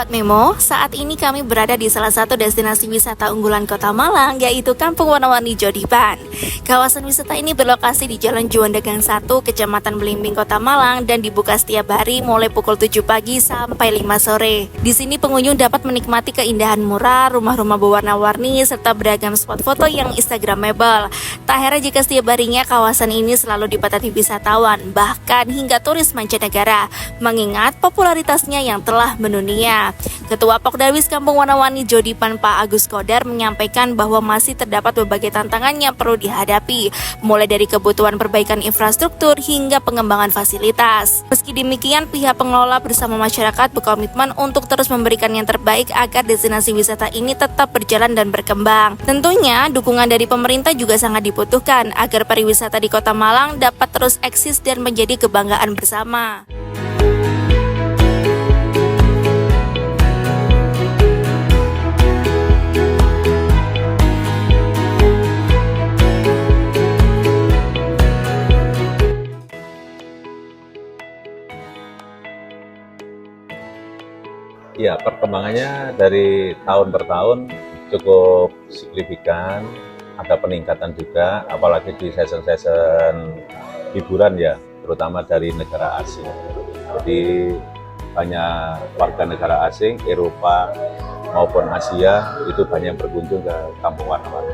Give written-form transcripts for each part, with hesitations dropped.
Sobat Memo, saat ini kami berada di salah satu destinasi wisata unggulan Kota Malang, yaitu Kampung Warna-Warni Jodipan. Kawasan wisata ini berlokasi di Jalan Juanda Gang 1, Kecamatan Belimbing, Kota Malang, dan dibuka setiap hari mulai pukul 7 pagi sampai 5 sore. Di sini pengunjung dapat menikmati keindahan murah, rumah-rumah berwarna-warni, serta beragam spot foto yang instagramable. Tak heran jika setiap harinya kawasan ini selalu dipadati wisatawan, bahkan hingga turis mancanegara, mengingat popularitasnya yang telah mendunia. Ketua Pokdawis Kampung Warna-Warni Jodipan Pak Agus Kodar menyampaikan bahwa masih terdapat berbagai tantangan yang perlu dihadapi, mulai dari kebutuhan perbaikan infrastruktur hingga pengembangan fasilitas. Meski demikian, pihak pengelola bersama masyarakat berkomitmen untuk terus memberikan yang terbaik agar destinasi wisata ini tetap berjalan dan berkembang. Tentunya, dukungan dari pemerintah juga sangat dibutuhkan agar pariwisata di Kota Malang dapat terus eksis dan menjadi kebanggaan bersama. Ya, perkembangannya dari tahun per tahun cukup signifikan, ada peningkatan juga, apalagi di season-season hiburan ya, terutama dari negara asing. Jadi banyak warga negara asing, Eropa maupun Asia, itu banyak yang berkunjung ke Kampung Warna-Warni.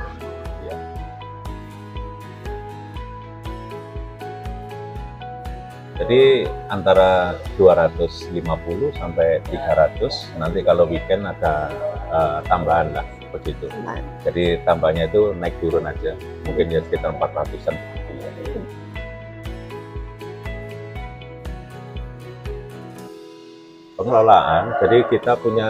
Ya. Jadi antara 250 sampai 300, nanti kalau weekend ada tambahan lah begitu. Jadi tambahnya itu naik turun aja, mungkin ya sekitar 400-an. Pengelolaan, jadi kita punya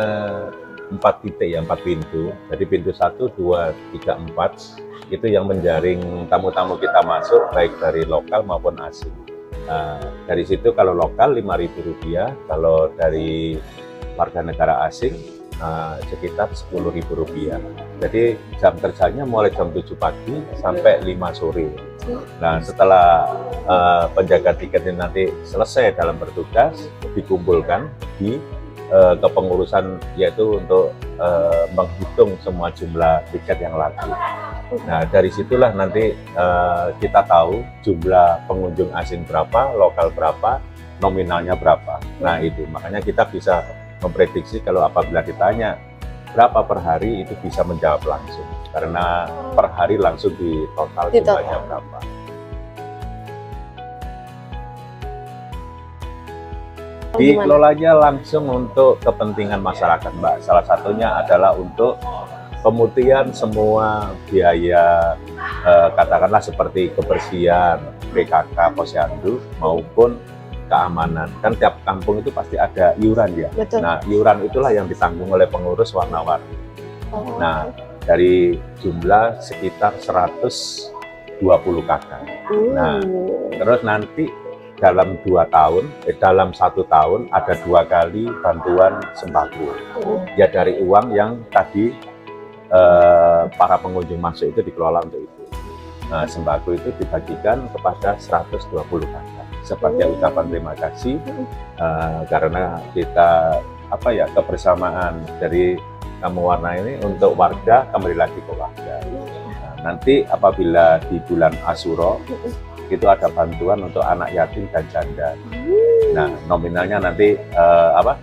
4 titik ya, 4 pintu. Jadi pintu 1, 2, 3, 4 itu yang menjaring tamu-tamu kita masuk, baik dari lokal maupun asing. Nah, dari situ kalau lokal Rp5.000, kalau dari warga negara asing sekitar Rp10.000. Jadi jam kerjanya mulai jam 7 pagi sampai 5 sore. Nah, setelah penjaga tiket ini nanti selesai dalam bertugas, dikumpulkan di kepengurusan, yaitu untuk menghitung semua jumlah tiket yang laku. Nah, dari situlah nanti kita tahu jumlah pengunjung asing berapa, lokal berapa, nominalnya berapa. Nah, itu makanya kita bisa memprediksi kalau apabila ditanya berapa per hari, itu bisa menjawab langsung. Karena per hari langsung di total jumlahnya berapa. Dikelolanya langsung untuk kepentingan masyarakat, Mbak. Salah satunya adalah untuk pemutihan semua biaya, katakanlah seperti kebersihan, PKK, posyandu, maupun keamanan. Kan tiap kampung itu pasti ada iuran ya. Betul. Nah, iuran itulah yang ditanggung oleh pengurus Warna-Warni. Nah, dari jumlah sekitar 120 kakak. Nah, terus nanti dalam 2 tahun, dalam 1 tahun ada 2 kali bantuan sembako. Ya dari uang yang tadi para pengunjung masuk itu dikelola untuk itu. Nah, sembako itu dibagikan kepada 120 kakak sebagai ucapan terima kasih karena kita kebersamaan dari Kampung Warna ini untuk warga, kembali lagi ke warga. Nah, nanti apabila di bulan Asyura itu ada bantuan untuk anak yatim dan janda. Nah, nominalnya nanti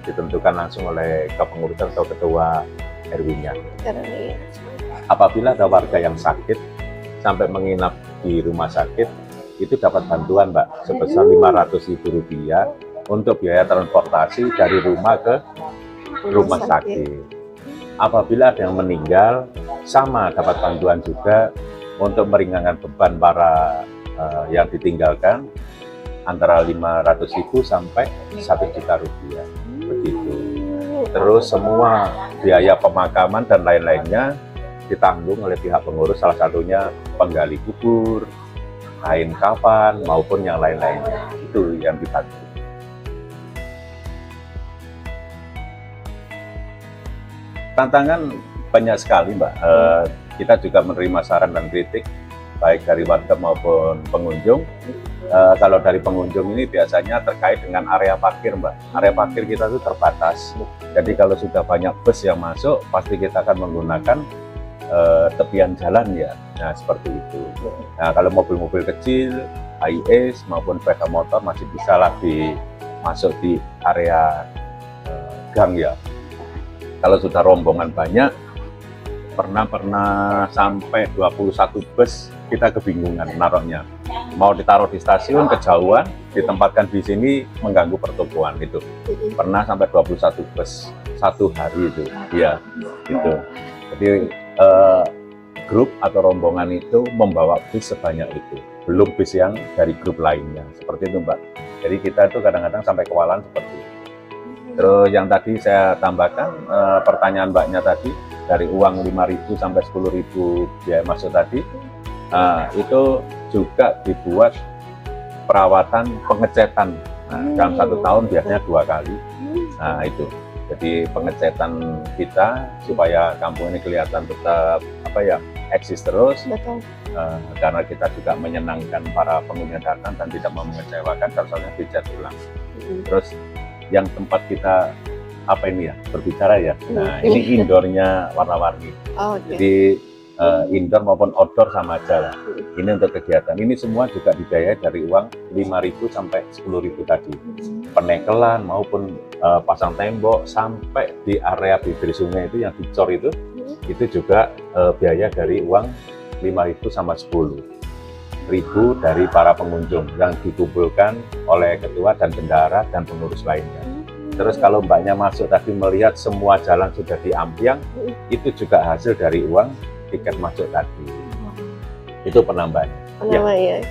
ditentukan langsung oleh kepengurusan atau ketua RW-nya. Apabila ada warga yang sakit sampai menginap di rumah sakit, itu dapat bantuan, Mbak, sebesar Rp500.000 untuk biaya transportasi dari rumah ke rumah sakit. Apabila ada yang meninggal, sama dapat bantuan juga untuk meringankan beban para yang ditinggalkan, antara Rp500.000 sampai Rp1.000.000 begitu. Terus semua biaya pemakaman dan lain-lainnya ditanggung oleh pihak pengurus, salah satunya penggali kubur, kain kafan, maupun yang lain-lainnya. Itu yang dibantu. Tantangan banyak sekali, Mbak. Kita juga menerima saran dan kritik baik dari warga maupun pengunjung. Kalau dari pengunjung ini biasanya terkait dengan area parkir, Mbak. Area parkir kita itu terbatas. Jadi kalau sudah banyak bus yang masuk, pasti kita akan menggunakan tepian jalan ya. Nah, seperti itu. Nah, kalau mobil-mobil kecil, hiace maupun sepeda motor masih bisa lah masuk di area gang ya. Kalau sudah rombongan banyak, pernah sampai 21 bus, kita kebingungan naruhnya. Mau ditaruh di stasiun kejauhan, ditempatkan di sini mengganggu pertumbuhan itu. Pernah sampai 21 bus satu hari itu, ya itu. Jadi grup atau rombongan itu membawa bis sebanyak itu, belum bis yang dari grup lainnya, seperti itu Mbak. Jadi kita itu kadang-kadang sampai kewalahan seperti itu. Terus yang tadi saya tambahkan, pertanyaan Mbaknya tadi, dari uang 5.000 sampai 10.000 biaya masuk tadi, itu juga dibuat perawatan pengecetan. Nah, dalam 1 tahun biasanya 2 kali. Nah itu, jadi pengecetan kita supaya kampung ini kelihatan tetap eksis terus. Betul. Karena kita juga menyenangkan para pengunjung yang datang dan tidak mau mengecewakan, contohnya dicat ulang. Terus yang tempat kita berbicara ya. Nah ini indoornya warna-warni. Jadi indoor maupun outdoor sama aja lah. Ini untuk kegiatan. Ini semua juga dibiayai dari uang 5.000 sampai 10.000 tadi. Penekelan maupun pasang tembok sampai di area bibir sungai itu yang dicor itu juga biaya dari uang 5.000 sama 10.000 dari para pengunjung yang dikumpulkan oleh ketua dan bendahara dan pengurus lainnya. Terus kalau Mbaknya masuk tadi melihat semua jalan sudah diampiang, itu juga hasil dari uang tiket masuk tadi. Itu penambahannya. Penambahannya.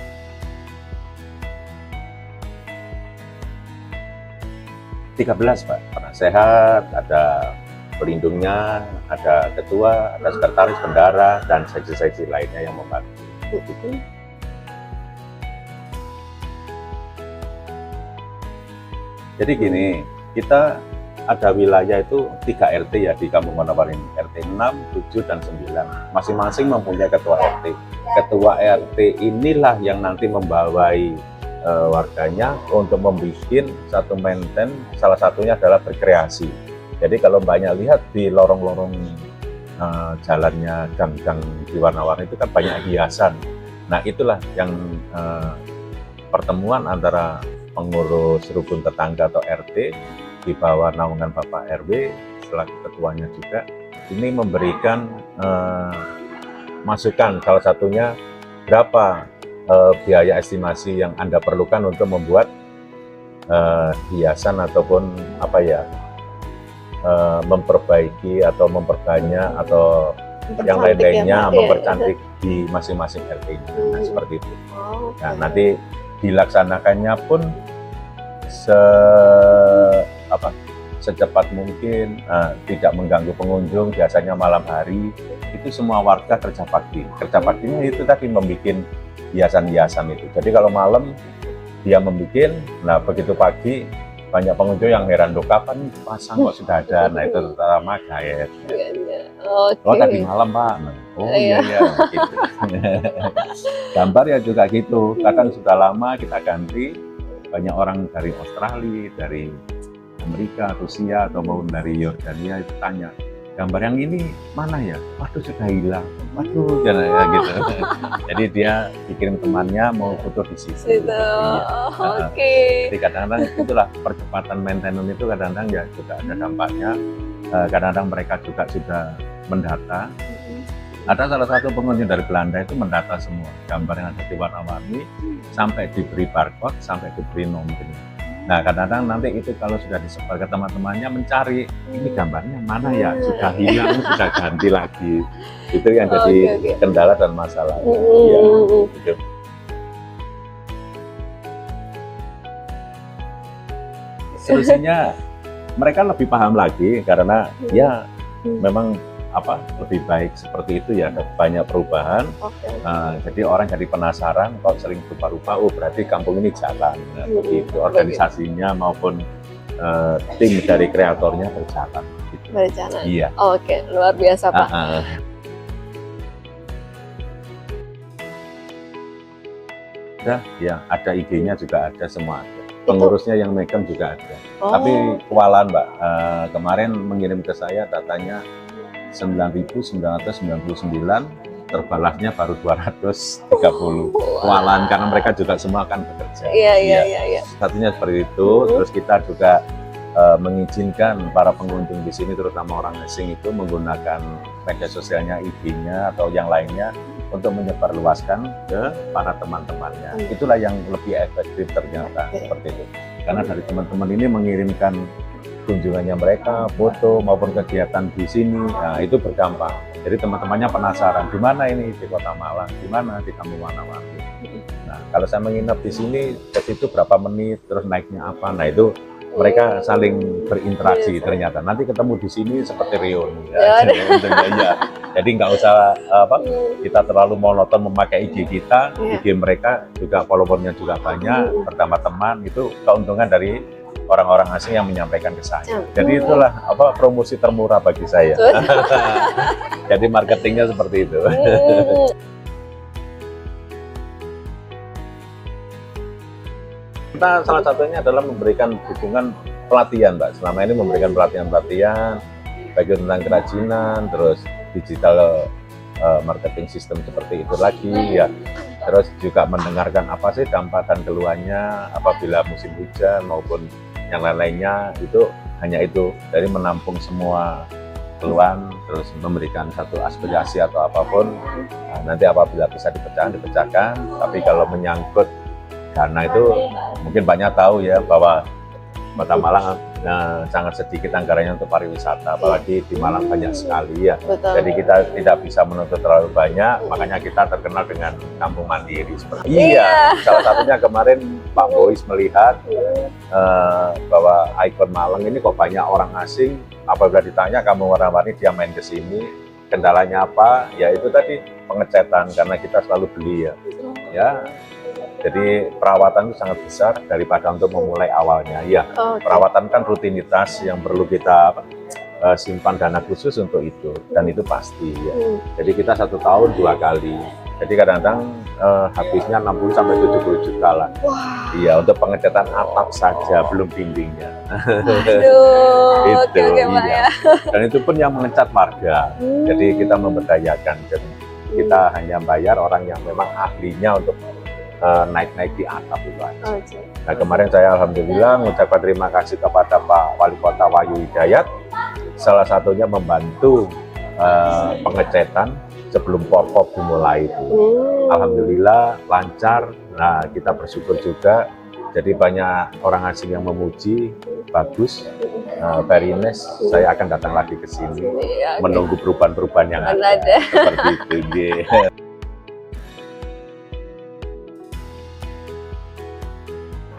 13 Pak, penasehat, ada pelindungnya, ada ketua, ada sekretaris, bendahara, dan seksi-seksi lainnya yang membantu. Jadi gini, kita ada wilayah itu 3 RT ya di Kampung Manokwari ini, RT 6, 7, dan 9. Masing-masing mempunyai ketua RT. Ketua RT inilah yang nanti membawai warganya untuk membuat satu maintain, salah satunya adalah berkreasi. Jadi kalau banyak lihat di lorong-lorong jalannya gang-gang di warna-warni itu kan banyak hiasan. Nah itulah yang pertemuan antara pengurus rukun tetangga atau RT di bawah naungan Bapak RW selaku ketuanya juga, ini memberikan masukan, salah satunya berapa biaya estimasi yang Anda perlukan untuk membuat hiasan ataupun memperbaiki atau memperbanyak atau yang lain-lainnya, mempercantik di masing-masing RT-nya. Nah, seperti itu. Nah, nanti dilaksanakannya pun secepat mungkin, tidak mengganggu pengunjung. Biasanya malam hari itu semua warga kerja bakti. Kerja baktinya itu tadi membuat hiasan-hiasan itu. Jadi kalau malam dia membuat, nah begitu pagi banyak pengunjung yang heran, loh kapan pasang kok sudah ada. Nah itu terutama gaet. Oh tadi malam Pak. Oh iya gitu. Gambar ya juga gitu. Kadang sudah lama kita ganti. Banyak orang dari Australia, dari Amerika, Rusia, atau maupun dari Yordania itu tanya, gambar yang ini mana ya? Waduh sudah hilang. Waduh jangan ya gitu. Jadi dia dikirim temannya mau foto di situ. Jadi kadang-kadang itulah percepatan maintenance itu kadang-kadang ya juga ada dampaknya. Kadang-kadang mereka juga sudah mendata. Ada salah satu pengunjung dari Belanda itu mendata semua gambar yang ada di warna-warni sampai diberi barcode, sampai diberi nomornya. Nah kadang-kadang nanti itu kalau sudah disebar ke teman-temannya mencari ini gambarnya mana ya, sudah hilang, sudah ganti lagi. Itu yang jadi kendala dan masalah. Ya, gitu. Solusinya mereka lebih paham lagi karena ya memang lebih baik seperti itu ya, ada banyak perubahan. Jadi orang jadi penasaran kok sering berubah-ubah, oh berarti kampung ini jalan. Nah, begitu organisasinya maupun tim dari kreatornya berjalan. Gitu. Berjalan. Iya. Luar biasa Pak. ada IG-nya juga ada, semua ada. Pengurusnya yang megang juga ada. Oh. Tapi kewalahan Mbak, kemarin mengirim ke saya datanya 9.999, terbalasnya baru 230. Kewalahan karena mereka juga semua akan bekerja. Iya. Satunya seperti itu. Terus kita juga mengizinkan para pengunjung di sini, terutama orang asing itu menggunakan media sosialnya, IG-nya atau yang lainnya untuk menyebarluaskan ke para teman-temannya. Itulah yang lebih efektif ternyata seperti itu. Karena dari teman-teman ini mengirimkan kunjungannya mereka, foto maupun kegiatan di sini, nah itu berdampak. Jadi teman-temannya penasaran, di mana ini di Kota Malang, di mana di Kampung Warna-Warni. Nah, kalau saya menginap di sini, ke situ berapa menit, terus naiknya apa, nah itu mereka saling berinteraksi ternyata. Nanti ketemu di sini seperti reuni. Ya. Jadi nggak usah kita terlalu monoton memakai IG kita, IG mereka juga followernya juga banyak, bertambah teman, itu keuntungan dari orang-orang asing yang menyampaikan ke saya. Jadi itulah promosi termurah bagi saya. Jadi marketingnya seperti itu. Kita salah satunya adalah memberikan dukungan pelatihan, Mbak. Selama ini memberikan pelatihan-pelatihan, baik tentang kerajinan, terus digital marketing system seperti itu lagi, ya. Terus juga mendengarkan apa sih dampak dan keluhannya apabila musim hujan maupun yang lain-lainnya, itu hanya itu. Dari menampung semua keluhan, terus memberikan satu aspirasi atau apapun. Nah, nanti apabila bisa dipecahkan. Tapi kalau menyangkut karena itu mungkin banyak tahu ya bahwa Kota Malang sangat sedikit anggarannya untuk pariwisata, apalagi di Malang banyak sekali ya. Betul. Jadi kita tidak bisa menuntut terlalu banyak, makanya kita terkenal dengan kampung mandiri seperti itu. Iya. Salah satunya kemarin Pak Bois melihat bahwa ikon Malang ini kok banyak orang asing. Apabila ditanya Kampung Warna-Warni, dia main ke sini, kendalanya apa? Ya itu tadi pengecetan, karena kita selalu beli ya. Jadi perawatan itu sangat besar daripada untuk memulai awalnya. Ya, perawatan kan rutinitas yang perlu kita simpan dana khusus untuk itu, dan itu pasti ya. Jadi kita 1 tahun 2 kali. Jadi kadang-kadang habisnya 60 sampai 70 juta lah. Iya, untuk pengecatan atap saja, belum dindingnya. Aduh, Itu, oke, iya. Dan itu pun yang mengecat warga. Jadi kita memberdayakan, dan kita hanya bayar orang yang memang ahlinya untuk naik-naik di atap itu aja. Nah, kemarin saya alhamdulillah mengucapkan terima kasih kepada Pak Wali Kota Wahyu Hidayat, salah satunya membantu pengecetan sebelum pop-up dimulai itu. Alhamdulillah lancar. Nah, kita bersyukur juga. Jadi banyak orang asing yang memuji, bagus, very nice. Saya akan datang lagi ke sini, menunggu perubahan-perubahan yang ada. Seperti itu.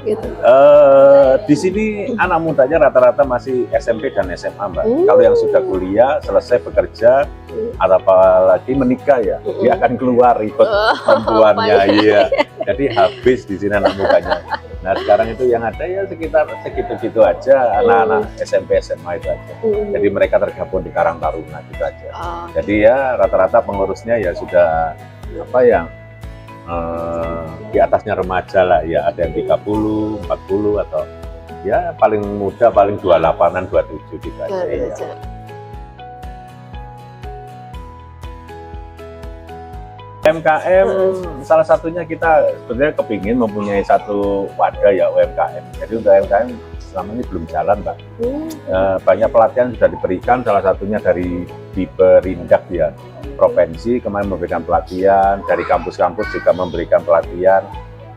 Gitu. Di sini anak mudanya rata-rata masih SMP dan SMA, Mbak. Kalau yang sudah kuliah, selesai bekerja, atau apalagi menikah ya, dia akan keluar ikut perempuannya, iya. Jadi habis di sini anak mudanya. Nah, sekarang itu yang ada ya sekitar segitu-gitu aja, anak-anak SMP SMA itu aja. Jadi mereka tergabung di Karang Taruna gitu aja. Jadi ya rata-rata pengurusnya ya sudah di atasnya remaja lah ya, ada yang 30, 40 atau ya paling muda paling 28-an, 27 gitu aja ya. UMKM salah satunya kita sebenarnya kepingin mempunyai satu wadah ya UMKM. Jadi untuk UMKM selama ini belum jalan, Mbak. Banyak pelatihan sudah diberikan, salah satunya dari Diperindak ya, provinsi kemarin memberikan pelatihan, dari kampus-kampus juga memberikan pelatihan.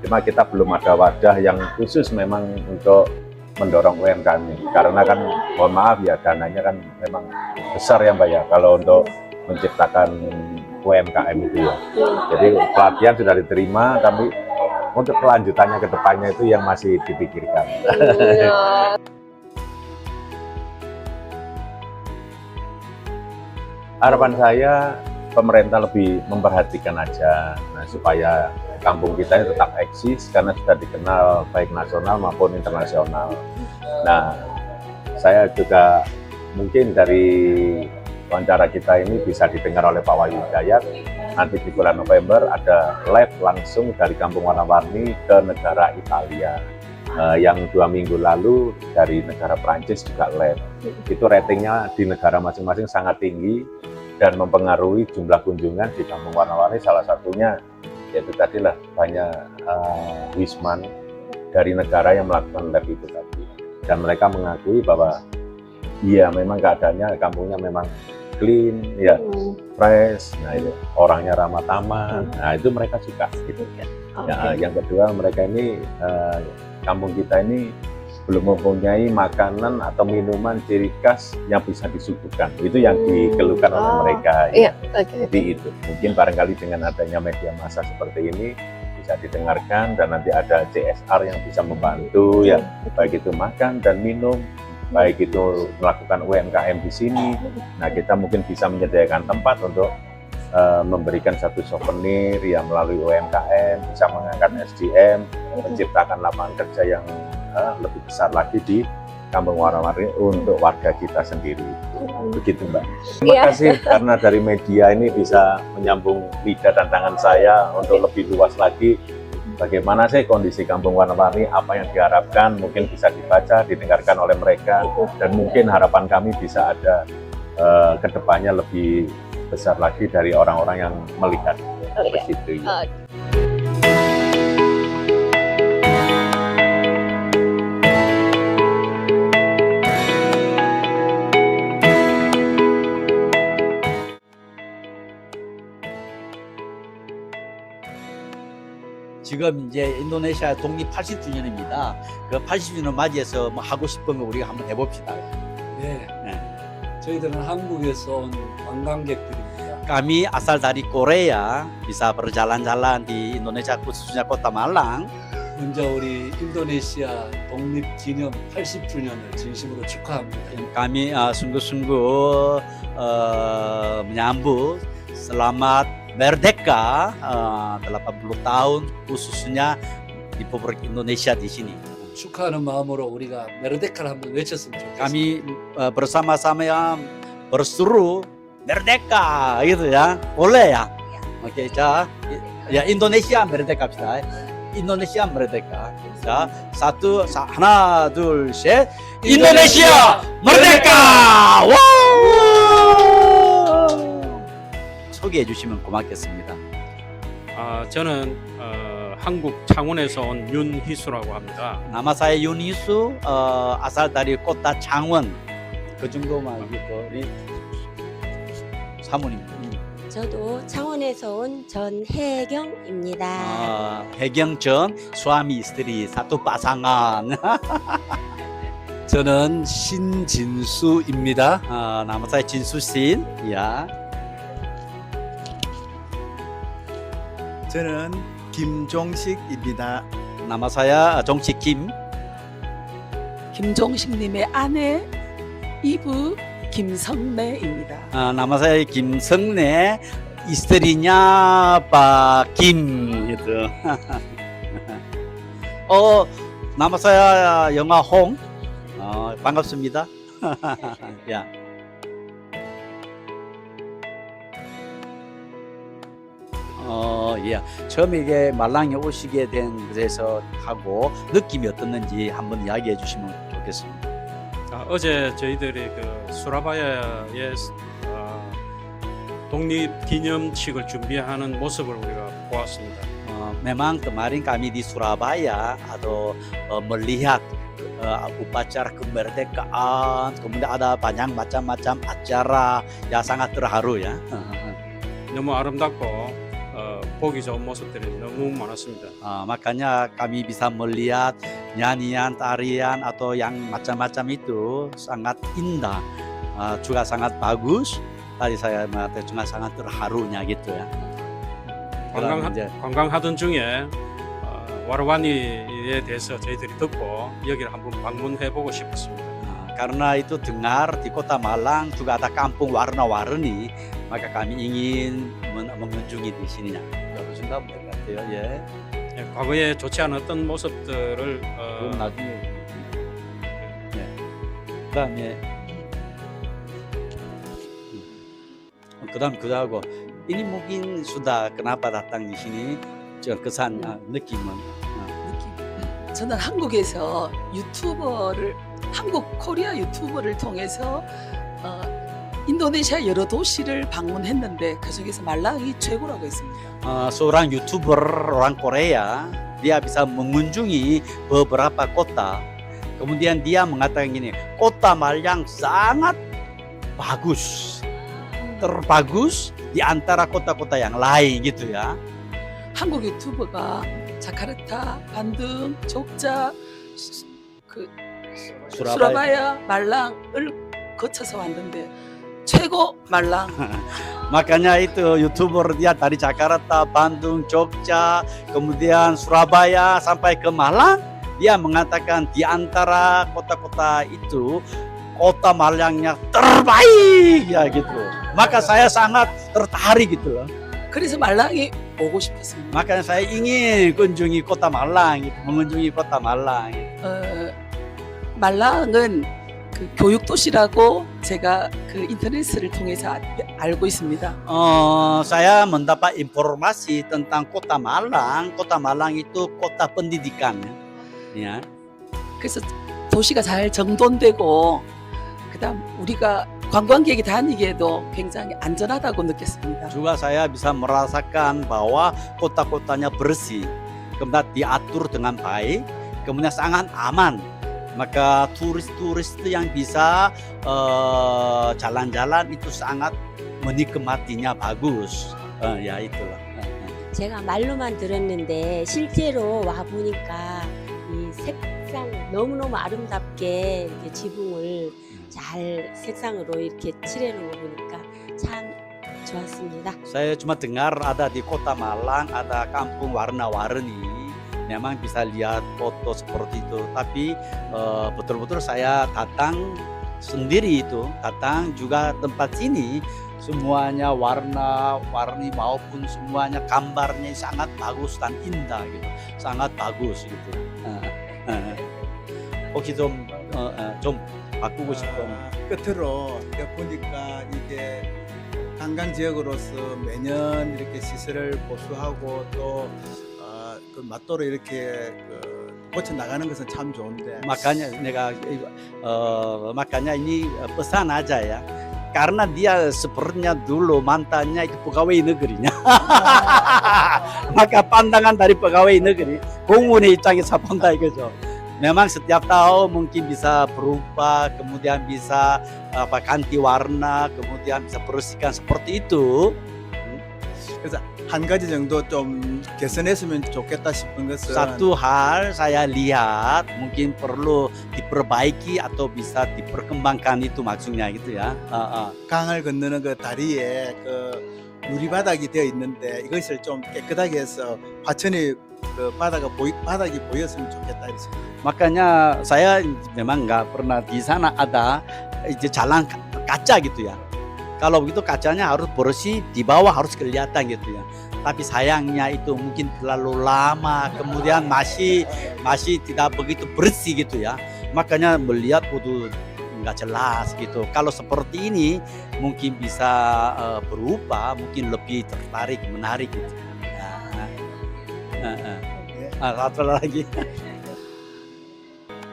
Cuma kita belum ada wadah yang khusus memang untuk mendorong UMKM ini. Karena kan mohon maaf ya, dananya kan memang besar ya, Mbak ya, kalau untuk menciptakan UMKM itu ya. Jadi pelatihan sudah diterima, tapi untuk kelanjutannya ke depannya itu yang masih dipikirkan. Harapan saya pemerintah lebih memperhatikan aja, supaya kampung kita ini tetap eksis karena sudah dikenal baik nasional maupun internasional. Nah, saya juga mungkin dari wawancara kita ini bisa didengar oleh Pak Wahyu Hidayat. Nanti di bulan November ada live langsung dari Kampung Warna-Warni ke negara Italia. Yang 2 minggu lalu dari negara Prancis juga live. Itu ratingnya di negara masing-masing sangat tinggi dan mempengaruhi jumlah kunjungan di Kampung Warna-Warni. Salah satunya yaitu tadilah banyak wisman dari negara yang melakukan live itu tadi. Dan mereka mengakui bahwa iya memang keadaannya kampungnya memang clean, ya fresh, nah itu orangnya ramah tamah, nah itu mereka suka gitu. Ya, yang kedua mereka ini kampung kita ini belum mempunyai makanan atau minuman ciri khas yang bisa disuguhkan. Itu yang dikeluhkan oleh mereka. Iya, Jadi itu mungkin barangkali dengan adanya media massa seperti ini bisa didengarkan dan nanti ada CSR yang bisa membantu ya, baik itu makan dan minum, baik itu melakukan UMKM di sini. Nah, kita mungkin bisa menyediakan tempat untuk memberikan satu souvenir yang melalui UMKM, bisa mengangkat SDM, menciptakan lapangan kerja yang lebih besar lagi di Kampung Warna-Warni untuk warga kita sendiri. Begitu, Mbak. Terima kasih karena dari media ini bisa menyambung lidah dan tangan saya untuk lebih luas lagi bagaimana sih kondisi Kampung Warna-Warni, apa yang diharapkan, mungkin bisa dibaca, didengarkan oleh mereka, dan mungkin harapan kami bisa ada kedepannya lebih besar lagi dari orang-orang yang melihat begitu ya. 지금 이제 인도네시아 독립 80주년입니다. 그 80주년 맞이해서 뭐 하고 싶은 거 우리가 한번 해봅시다. 네. 저희들은 한국에서 온 관광객들입니다. Kami asal dari Korea, bisa berjalan-jalan di Indonesia khususnya Kota Malang. 먼저 우리 인도네시아 독립 기념 80주년을 진심으로 축하합니다. Kami sungguh-sungguh menyambut selamat Merdeka 80 tahun khususnya Republik Indonesia di sini. 축하하는 마음으로 우리가 메르데카를 한번 외쳤으면 좋겠습니다. Kami bersama-sama yang berseru Merdeka gitu ya. Boleh ya? Oke, 자, ya Indonesia Merdeka bisa. Indonesia Merdeka. 자, 하나, 둘, 셋. Indonesia Merdeka! 와! 소개해 주시면 고맙겠습니다. 저는 한국 창원에서 온 윤희수라고 합니다. Nama saya Yunisu, asal dari kota Changwon. 그 정도만 우리 사모님. 저도 창원에서 온 전혜경입니다. 해경전 수아미 스트리 사투 pasangan. 저는 신진수입니다. Nama saya Jinsu Shin. Ya. 저는 김종식입니다. Nama saya 정식 김. 김종식님의 아내 이브 김성래입니다. Nama saya 김성래. Istrinya Pak Kim gitu. Nama saya 영화 홍. 반갑습니다. 야. 예. 처음에 이게 말랑에 오시게 된 것에서 하고 느낌이 어떻는지 한번 이야기해 주시면 좋겠습니다. 어제 저희들이 그 수라바야의 독립기념식을 준비하는 모습을 우리가 보았습니다. Memang kemarin kami di Surabaya atau melihat upacara kemerdekaan, kemudian ada banyak macam-macam acara yang sangat terharu ya. 너무 아름답고 보기 좋은 모습들이 너무 많았습니다. Makanya kami bisa melihat nyanyian, tarian atau yang macam-macam itu sangat indah, juga sangat bagus. Tadi saya mengatakan juga sangat terharunya gitu ya. 관광하던 중에 와르와니에 대해서 저희들이 듣고 여기를 한번 방문해보고 싶었습니다. Karena itu dengar di Kota Malang juga ada kampung warna-warni, maka kami ingin mengunjungi di sininya. Baru sudah berkata ya. 과거에 좋지 않았던 모습들을 그럼 나중에. 그다음에 그다음 그거하고 ini mungkin sudah kenapa datang di sini kesan 느낌은 느낌. 저는 한국에서 한국 코리아 유튜버를 통해서 인도네시아 여러 도시를 방문했는데 그 중에서 말랑이 최고라고 했습니다. seorang youtuber orang Korea dia bisa mengunjungi beberapa kota kemudian dia mengatakan gini kota Malang sangat bagus terbagus di antara kota-kota yang lain gitu ya. 한국 유튜버가 자카르타, 반등, 족자, 수라바야, 말랑을 거쳐서 왔는데 최고 말랑. Makanya itu youtuber dia dari Jakarta, Bandung, Jogja, kemudian Surabaya sampai ke Malang. Dia mengatakan di antara kota-kota itu kota Malangnya terbaik ya gitu. Maka saya sangat tertarik gitu loh. 그래서 말랑이 오고 싶었습니다. Makanya saya ingin kunjungi kota Malang, gitu. Mengunjungi kota Malang. Gitu. 말랑은 그 교육 도시라고 제가 그 인터넷을 통해서 알고 있습니다. Saya mendapat informasi tentang kota Malang. Kota Malang itu kota pendidikan, ya. 그래서 도시가 잘 정돈되고 그다음 우리가 관광객이 다니기에도 굉장히 안전하다고 느꼈습니다. Juga saya bisa merasakan bahwa kota-kotanya bersih, kemudian diatur dengan baik, kemudian sangat aman. Maka turis-turis itu yang bisa jalan-jalan itu sangat menikmatinya bagus. Ya itulah. 제가 말로만 들었는데 실제로 와 보니까 이 색상 너무너무 아름답게 이렇게 지붕을 잘 색상으로 이렇게 칠해놓은 거 보니까 참 좋았습니다. Saya cuma dengar ada di kota Malang ada kampung warna-warni. Memang bisa lihat foto seperti itu. Tapi betul-betul saya datang sendiri itu, datang juga tempat sini semuanya warna-warni maupun semuanya gambarnya sangat bagus dan indah gitu, sangat bagus gitu. 혹시 좀 바꾸고 싶은 끝으로 보니까 이게 관광 지역으로서 매년 이렇게 시설을 보수하고 또 그 맞도록 이렇게 고쳐 나가는 것은 참 좋은데. makanya makanya ini pesan aja ya. Karena dia sepertinya dulu mantannya itu pegawai negerinya. Maka pandangan dari pegawai negeri, 공무원의 입장에서 본다 이거죠. Memang setiap tahun mungkin bisa berubah, kemudian bisa ganti warna, kemudian bisa bersihkan seperti itu. 그래서 한 가지 정도 좀 개선했으면 좋겠다 싶은 것은 Satu hal saya lihat mungkin perlu diperbaiki atau bisa diperkembangkan itu maksudnya gitu ya. 강을 건너는 그 다리에 그 누리바닥이 되어 있는데 이것을 좀 깨끗하게 해서 화천이 그 바닥이 보였으면 좋겠다 이렇게. Makanya saya memang nggak pernah di sana ada jalan kaca gitu ya. Kalau begitu kacanya harus bersih, di bawah harus kelihatan gitu ya. Tapi sayangnya itu mungkin terlalu lama, kemudian masih tidak begitu bersih gitu ya. Makanya melihat itu nggak jelas gitu. Kalau seperti ini mungkin bisa berubah, mungkin lebih tertarik, menarik gitu. Satu lagi.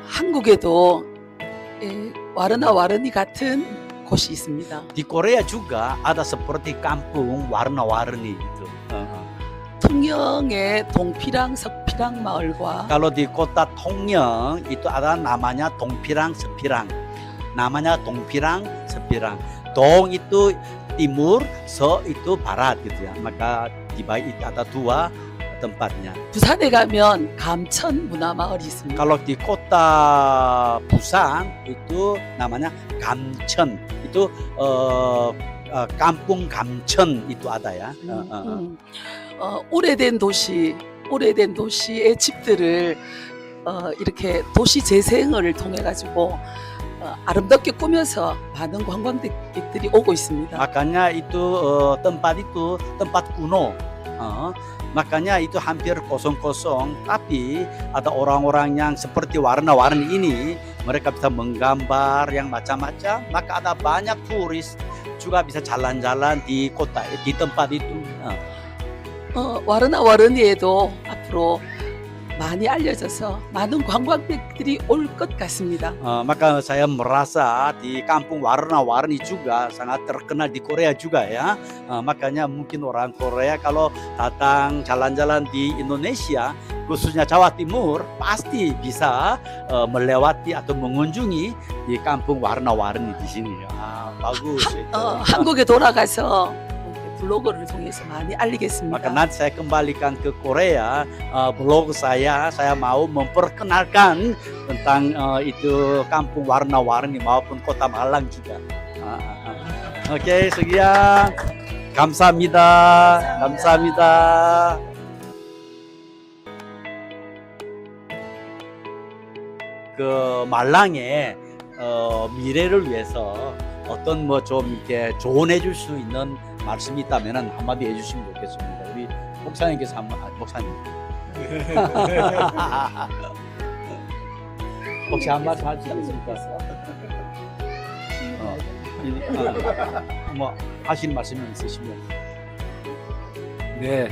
한국에도 와르니 같은 곳이 있습니다. Di Korea juga ada seperti kampung warna-warni gitu. 통영의 동피랑 석피랑 마을과 Kalau di kota Tongyang itu ada namanya Dongpirang Sepirang. Namanya Dongpirang Sepirang. Dong itu timur, Se itu barat gitu ya. Maka di bawah itu ada dua tempatnya. 부산에 가면 감천 문화마을이 있습니다. Kalau di kota Busan itu namanya Gamcheon. Itu kampung Gamcheon itu ada ya. 오래된 도시의 집들을 이렇게 도시 재생을 통해 가지고 아름답게 꾸며서 많은 관광객들이 오고 있습니다. Makanya itu tempat kuno. Makanya itu hampir kosong-kosong, tapi ada orang-orang yang seperti warna-warni ini, mereka bisa menggambar yang macam-macam. Maka ada banyak turis juga bisa jalan-jalan di kota, di tempat itu. 와르나 와르니에도 앞으로 많이 알려져서 많은 관광객들이 올 것 같습니다. Maka saya merasa di kampung Warna-Warni juga sangat terkenal di Korea juga ya. Makanya mungkin orang Korea kalau datang jalan-jalan di Indonesia, khususnya Jawa Timur, pasti bisa melewati atau mengunjungi di kampung Warna-Warni di sini. Bagus itu. 한국에 돌아가서 블로그를 통해서 많이 알리겠습니다. Maka nanti saya kembalikan ke Korea, blog saya mau memperkenalkan tentang itu kampung Warna-Warni maupun kota Malang juga. Oke, sekian. 감사합니다. 감사합니다. 그 말랑의 미래를 위해서 어떤 뭐 좀 이렇게 조언해줄 수 있는 말씀이 있다면 한마디 해주시면 좋겠습니다. 우리 목사님께서 목사님. 혹시 한 말씀 할 수 있습니까? 뭐 하시는 말씀이 있으시면. 네,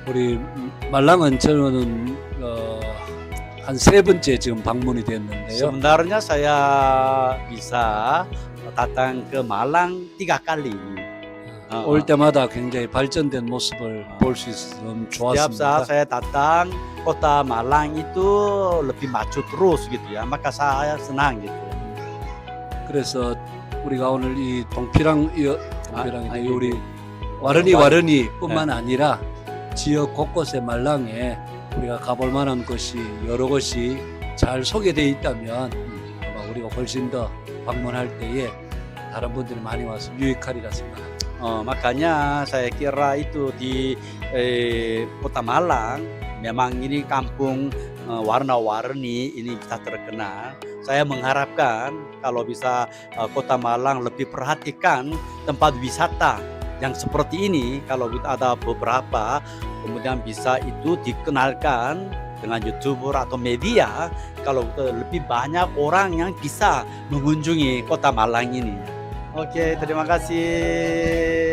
우리 말랑은 저는 한 3번째 지금 방문이 됐는데요. Sebenarnya saya bisa datang ke Malang 3 kali. 올 때마다 굉장히 발전된 모습을 볼 수 있으면 Setiap saat 좋았습니다. saya datang kota Malang itu lebih maju terus gitu ya. Maka saya senang gitu. 그래서 우리가 오늘 이 동피랑 아니, 우리 와르니뿐만 아니라 지역 곳곳의 말랑에 우리가 가볼 만한 것이 여러 것이 잘 소개되어 있다면 아마 우리가 훨씬 더 방문할 때에 다른 분들이 많이 와서 유익하리라 생각합니다. Makanya saya kira itu di kota Malang memang ini kampung warna-warni ini bisa terkenal. Saya mengharapkan kalau bisa kota Malang lebih perhatikan tempat wisata yang seperti ini. Kalau ada beberapa kemudian bisa itu dikenalkan dengan YouTuber atau media, kalau lebih banyak orang yang bisa mengunjungi kota Malang ini. Oke, terima kasih.